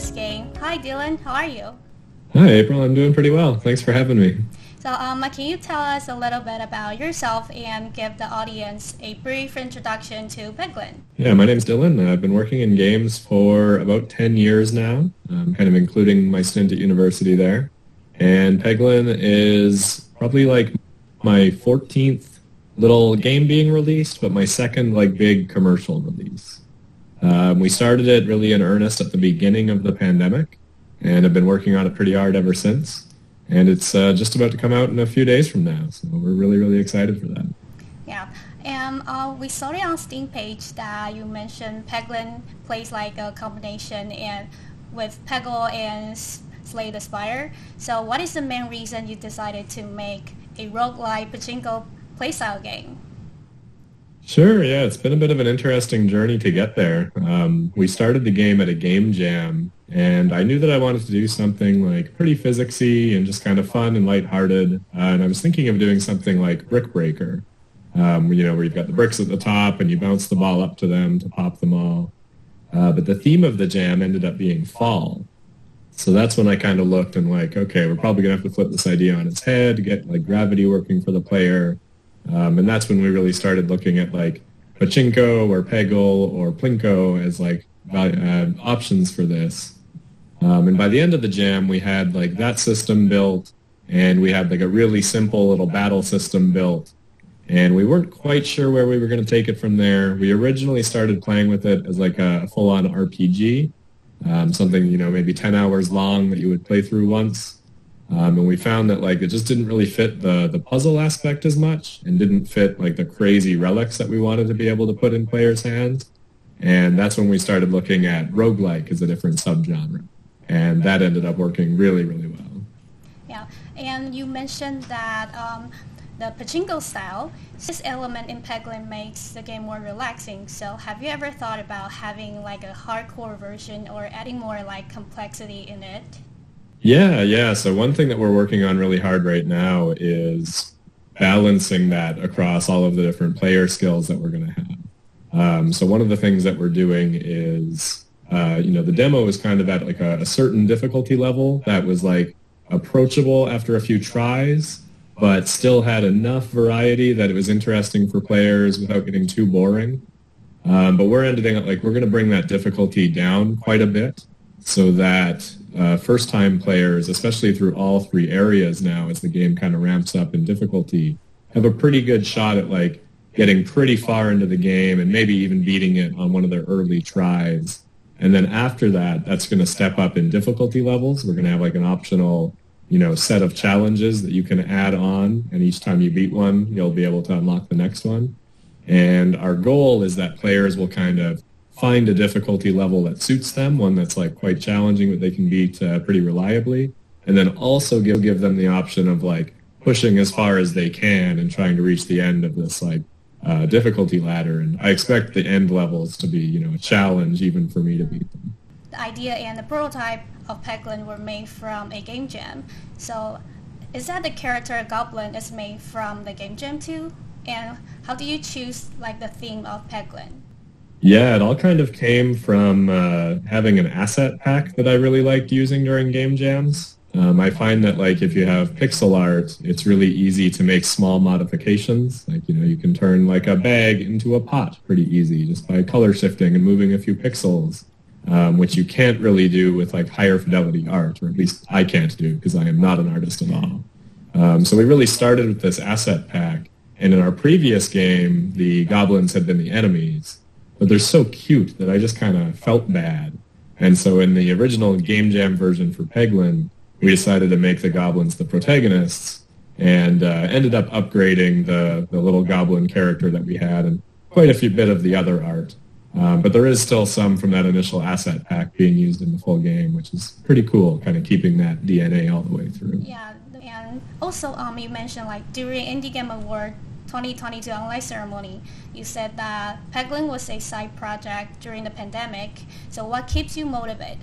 this game. Hi, Dylan. How are you? Hi, April. I'm doing pretty well. Thanks for having me. So, can you tell us a little bit about yourself and give the audience a brief introduction to Peglin? Yeah, my name's Dylan. I've been working in games for about 10 years now, kind of including my stint at university there. And Peglin is probably like my 14th little game being released, but my second like big commercial release. We started it really in earnest at the beginning of the pandemic, and have been working on it pretty hard ever since. And it's just about to come out in a few days from now, so we're really, really excited for that. Yeah, and we saw it on Steam page that you mentioned Peglin plays like a combination and with Peggle and Slay the Spire. So what is the main reason you decided to make a roguelike pachinko playstyle game? Sure, yeah, it's been a bit of an interesting journey to get there. We started the game at a game jam, and I knew that I wanted to do something like pretty physicsy and just kind of fun and lighthearted. And I was thinking of doing something like Brick Breaker, where you've got the bricks at the top and you bounce the ball up to them to pop them all. But the theme of the jam ended up being fall. So that's when I kind of looked and like, okay, we're probably going to have to flip this idea on its head, get like gravity working for the player. And that's when we really started looking at like pachinko or peggle or plinko as like options for this. And by the end of the jam, we had like that system built, and we had like a really simple little battle system built. And we weren't quite sure where we were going to take it from there. We originally started playing with it as like a full-on RPG, something, maybe 10 hours long that you would play through once. And we found that like it just didn't really fit the puzzle aspect as much, and didn't fit like the crazy relics that we wanted to be able to put in players' hands. And that's when we started looking at roguelike as a different subgenre. And that ended up working really, really well. Yeah, and you mentioned that the pachinko style, this element in Peglin makes the game more relaxing. So have you ever thought about having like a hardcore version or adding more like complexity in it? Yeah. So one thing that we're working on really hard right now is balancing that across all of the different player skills that we're going to have. So one of the things that we're doing is, the demo was kind of at like a certain difficulty level that was like approachable after a few tries, but still had enough variety that it was interesting for players without getting too boring. But we're ending up like we're going to bring that difficulty down quite a bit so that first-time players, especially through all three areas now as the game kind of ramps up in difficulty, have a pretty good shot at like getting pretty far into the game and maybe even beating it on one of their early tries. And then after that, that's going to step up in difficulty levels. We're going to have like an optional, set of challenges that you can add on. And each time you beat one, you'll be able to unlock the next one. And our goal is that players will kind of find a difficulty level that suits them, one that's like quite challenging that they can beat pretty reliably. And then also give them the option of like pushing as far as they can and trying to reach the end of this like difficulty ladder. And I expect the end levels to be, a challenge even for me to beat them. The idea and the prototype of Peglin were made from a game jam. So is that the character Goblin is made from the game jam too? And how do you choose like the theme of Peglin? Yeah, it all kind of came from having an asset pack that I really liked using during game jams. I find that like if you have pixel art, it's really easy to make small modifications. Like, you can turn like a bag into a pot pretty easy just by color shifting and moving a few pixels, which you can't really do with like higher fidelity art, or at least I can't do because I am not an artist at all. So we really started with this asset pack. And in our previous game, the goblins had been the enemies, but they're so cute that I just kind of felt bad. And so in the original game jam version for Peglin, we decided to make the goblins the protagonists, and ended up upgrading the little goblin character that we had and quite a bit of the other art. But there is still some from that initial asset pack being used in the full game, which is pretty cool, kind of keeping that DNA all the way through. Yeah, and also you mentioned like during Indie Game Award 2022 online ceremony, you said that Peglin was a side project during the pandemic. So what keeps you motivated?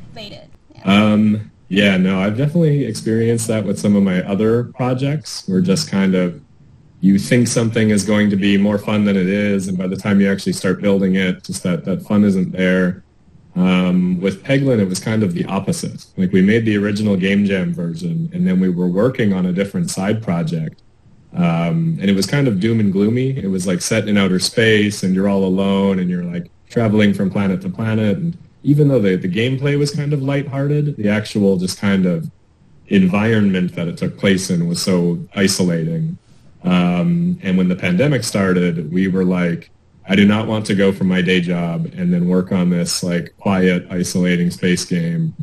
Yeah, no, I've definitely experienced that with some of my other projects, where just kind of you think something is going to be more fun than it is, and by the time you actually start building it, just that fun isn't there. With Peglin, it was kind of the opposite. Like we made the original Game Jam version, and then we were working on a different side project. And it was kind of doom and gloomy. It was like set in outer space, and you're all alone, and you're like traveling from planet to planet. And even though the gameplay was kind of lighthearted, the actual just kind of environment that it took place in was so isolating. And when the pandemic started, we were like, I do not want to go from my day job and then work on this like quiet, isolating space game.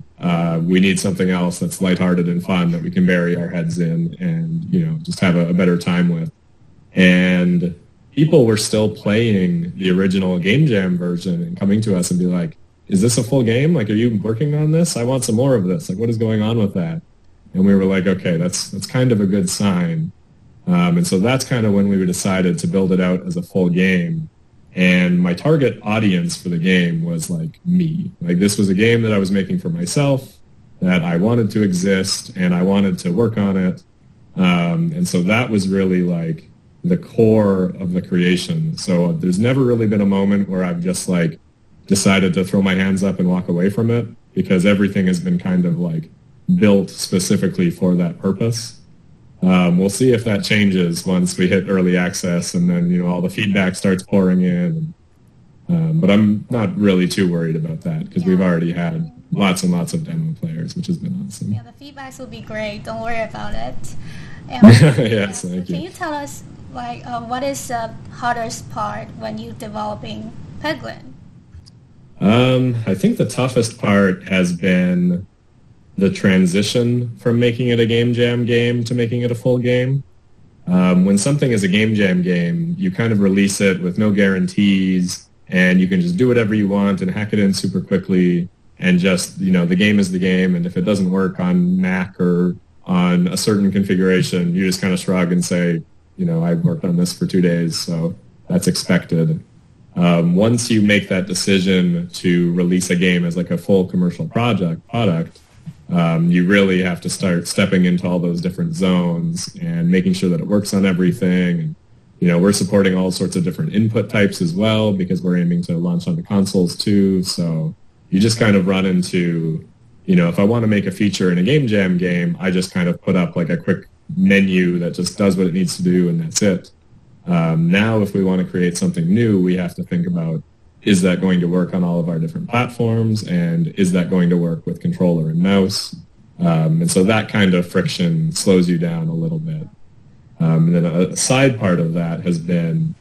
We need something else that's lighthearted and fun that we can bury our heads in and, you know, just have a better time with. And people were still playing the original Game Jam version and coming to us and be like, is this a full game? Like, are you working on this? I want some more of this. Like, what is going on with that? And we were like, okay, that's kind of a good sign. And so that's kind of when we decided to build it out as a full game. And my target audience for the game was like me. Like this was a game that I was making for myself, that I wanted to exist and I wanted to work on it. And so that was really like the core of the creation. So there's never really been a moment where I've just like decided to throw my hands up and walk away from it, because everything has been kind of like built specifically for that purpose. We'll see if that changes once we hit early access and then, you know, all the feedback starts pouring in. But I'm not really too worried about that because we've already had lots and lots of demo players, which has been awesome. Yeah, the feedbacks will be great. Don't worry about it. And, yes, thank you. Can you tell us, like, what is the hardest part when you're developing Peglin? I think the toughest part has been the transition from making it a Game Jam game to making it a full game. When something is a Game Jam game, you kind of release it with no guarantees, and you can just do whatever you want and hack it in super quickly, and just, you know, the game is the game, and if it doesn't work on Mac or on a certain configuration, you just kind of shrug and say, you know, I've worked on this for 2 days, so that's expected. Once you make that decision to release a game as like a full commercial product, you really have to start stepping into all those different zones and making sure that it works on everything. And, you know, we're supporting all sorts of different input types as well because we're aiming to launch on the consoles too. So you just kind of run into, you know, if I want to make a feature in a Game Jam game, I just kind of put up like a quick menu that just does what it needs to do and that's it. Now, if we want to create something new, we have to think about, is that going to work on all of our different platforms, and is that going to work with controller and mouse? And so that kind of friction slows you down a little bit. And then a side part of that has been,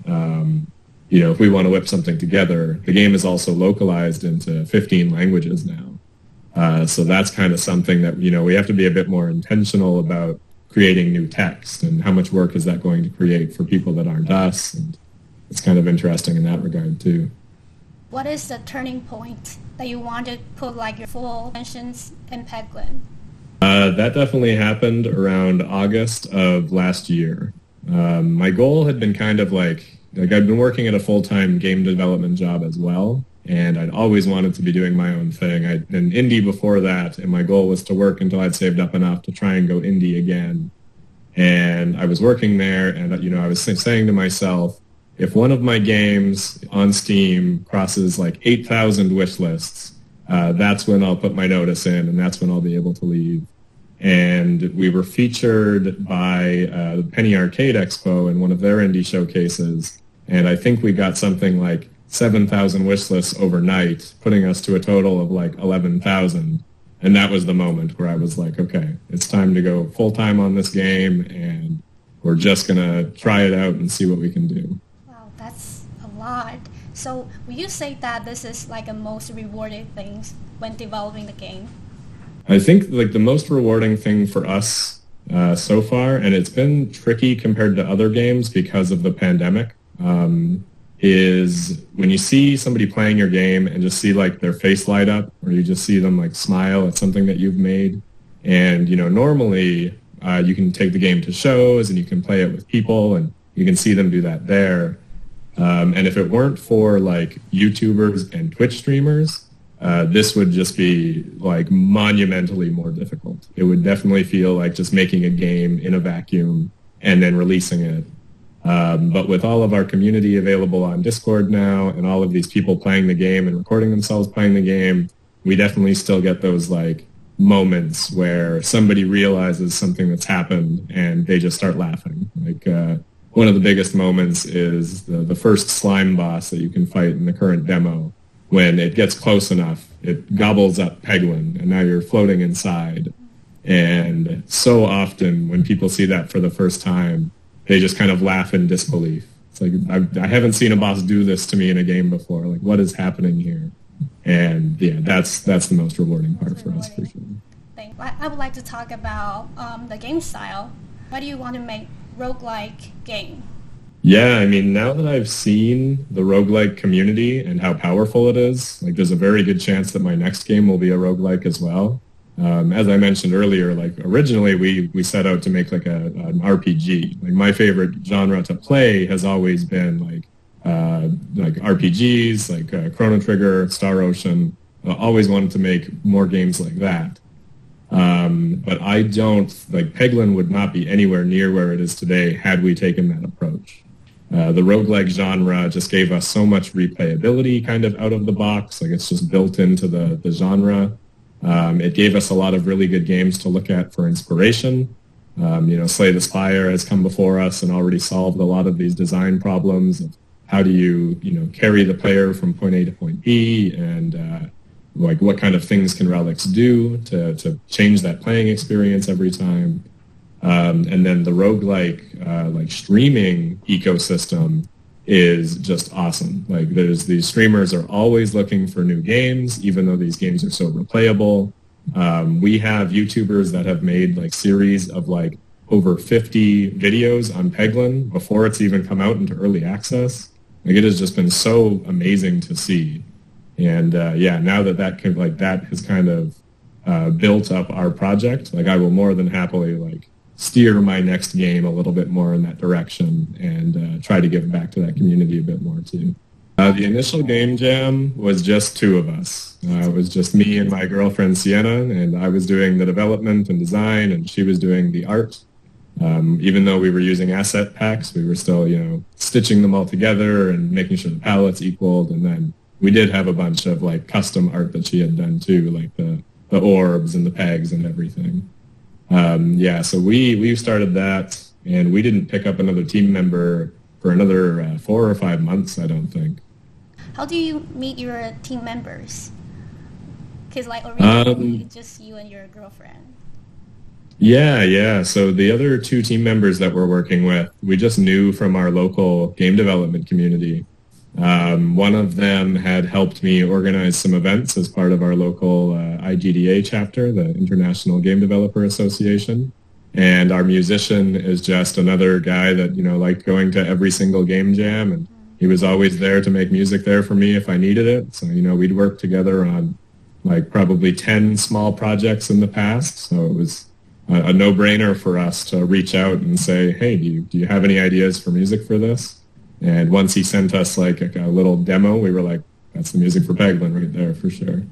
you know, if we want to whip something together, the game is also localized into 15 languages now. So that's kind of something that, you know, we have to be a bit more intentional about creating new text and how much work is that going to create for people that aren't us. And it's kind of interesting in that regard too. What is the turning point that you want to put like your full intentions in Peglin? That definitely happened around August of last year. My goal had been kind of like I'd been working at a full-time game development job as well, and I'd always wanted to be doing my own thing. I'd been indie before that, and my goal was to work until I'd saved up enough to try and go indie again. And I was working there, and, you know, I was saying to myself, if one of my games on Steam crosses like 8,000 wish lists, that's when I'll put my notice in, and that's when I'll be able to leave. And we were featured by the Penny Arcade Expo in one of their indie showcases, and I think we got something like 7,000 wish lists overnight, putting us to a total of like 11,000. And that was the moment where I was like, okay, it's time to go full-time on this game, and we're just going to try it out and see what we can do. That's a lot. So would you say that this is like a most rewarding thing when developing the game? I think like the most rewarding thing for us so far, and it's been tricky compared to other games because of the pandemic, is when you see somebody playing your game and just see like their face light up, or you just see them like smile at something that you've made. And, you know, normally you can take the game to shows and you can play it with people and you can see them do that there. And if it weren't for like YouTubers and Twitch streamers, this would just be like monumentally more difficult. It would definitely feel like just making a game in a vacuum and then releasing it. But with all of our community available on Discord now and all of these people playing the game and recording themselves playing the game, we definitely still get those like moments where somebody realizes something that's happened and they just start laughing. Like one of the biggest moments is the first slime boss that you can fight in the current demo. When it gets close enough, it gobbles up Peglin, and now you're floating inside. And so often when people see that for the first time, they just kind of laugh in disbelief. It's like, I haven't seen a boss do this to me in a game before. Like, what is happening here? And yeah, that's the most rewarding part for us, for sure. I would like to talk about the game style. Why do you want to make roguelike game? Yeah, I mean, now that I've seen the roguelike community and how powerful it is, like there's a very good chance that my next game will be a roguelike as well. As I mentioned earlier, like originally we set out to make like an RPG. Like my favorite genre to play has always been like RPGs, like Chrono Trigger, Star Ocean. Always wanted to make more games like that. But I don't, like Peglin would not be anywhere near where it is today had we taken that approach. The roguelike genre just gave us so much replayability kind of out of the box. Like it's just built into the genre. It gave us a lot of really good games to look at for inspiration. Slay the Spire has come before us and already solved a lot of these design problems of how do you carry the player from point A to point B, and like what kind of things can relics do to change that playing experience every time. And then the roguelike like streaming ecosystem is just awesome. Like these streamers are always looking for new games, even though these games are so replayable. We have YouTubers that have made like series of like over 50 videos on Peglin before it's even come out into early access. Like it has just been so amazing to see. And now that has kind of built up our project, like I will more than happily like steer my next game a little bit more in that direction and try to give back to that community a bit more too. The initial game jam was just two of us. It was just me and my girlfriend Sienna, and I was doing the development and design, and she was doing the art. Even though we were using asset packs, we were still, stitching them all together and making sure the palettes equaled. And then we did have a bunch of like custom art that she had done too, like the orbs and the pegs and everything. So we started that, and we didn't pick up another team member for another 4 or 5 months, I don't think. How do you meet your team members? Because like originally it's just you and your girlfriend. Yeah. So the other two team members that we're working with, we just knew from our local game development community. One of them had helped me organize some events as part of our local IGDA chapter, the International Game Developer Association. And our musician is just another guy that, liked going to every single game jam. And he was always there to make music there for me if I needed it. So, we'd worked together on like probably 10 small projects in the past. So it was a no-brainer for us to reach out and say, hey, do you have any ideas for music for this? And once he sent us like a little demo, we were like, that's the music for Peglin right there for sure.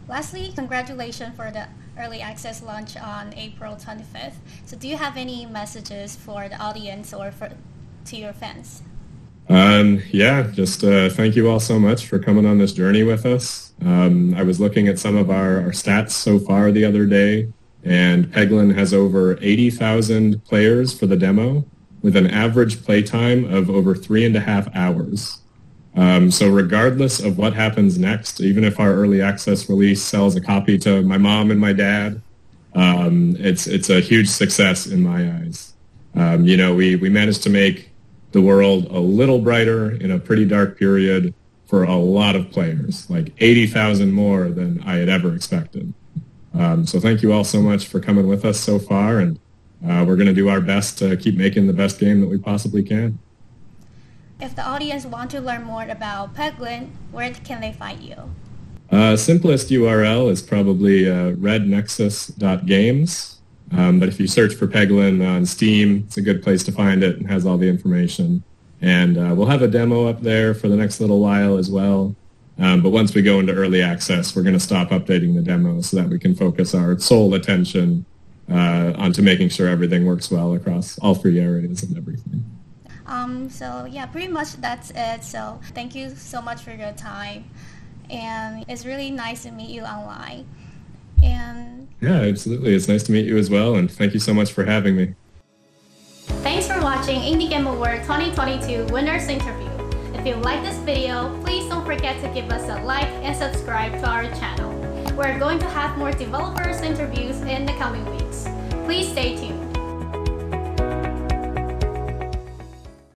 Lastly, congratulations for the early access launch on April 25th. So do you have any messages for the audience or to your fans? Just thank you all so much for coming on this journey with us. I was looking at some of our stats so far the other day, and Peglin has over 80,000 players for the demo, with an average playtime of over 3.5 hours. So regardless of what happens next, even if our early access release sells a copy to my mom and my dad, it's a huge success in my eyes. We managed to make the world a little brighter in a pretty dark period for a lot of players, like 80,000 more than I had ever expected. So thank you all so much for coming with us so far, and we're going to do our best to keep making the best game that we possibly can. If the audience want to learn more about Peglin, where can they find you? Simplest URL is probably rednexus.games. But if you search for Peglin on Steam, it's a good place to find it and has all the information. And we'll have a demo up there for the next little while as well. But once we go into early access, we're going to stop updating the demo so that we can focus our sole attention onto making sure everything works well across all 3 areas and everything. So yeah, pretty much that's it. So thank you so much for your time, and it's really nice to meet you online. And yeah, absolutely. It's nice to meet you as well, and thank you so much for having me. Thanks for watching Indie Game Award 2022 Winners Interview. If you like this video, please don't forget to give us a like and subscribe to our channel. We're going to have more developers interviews in the coming weeks. Please stay tuned.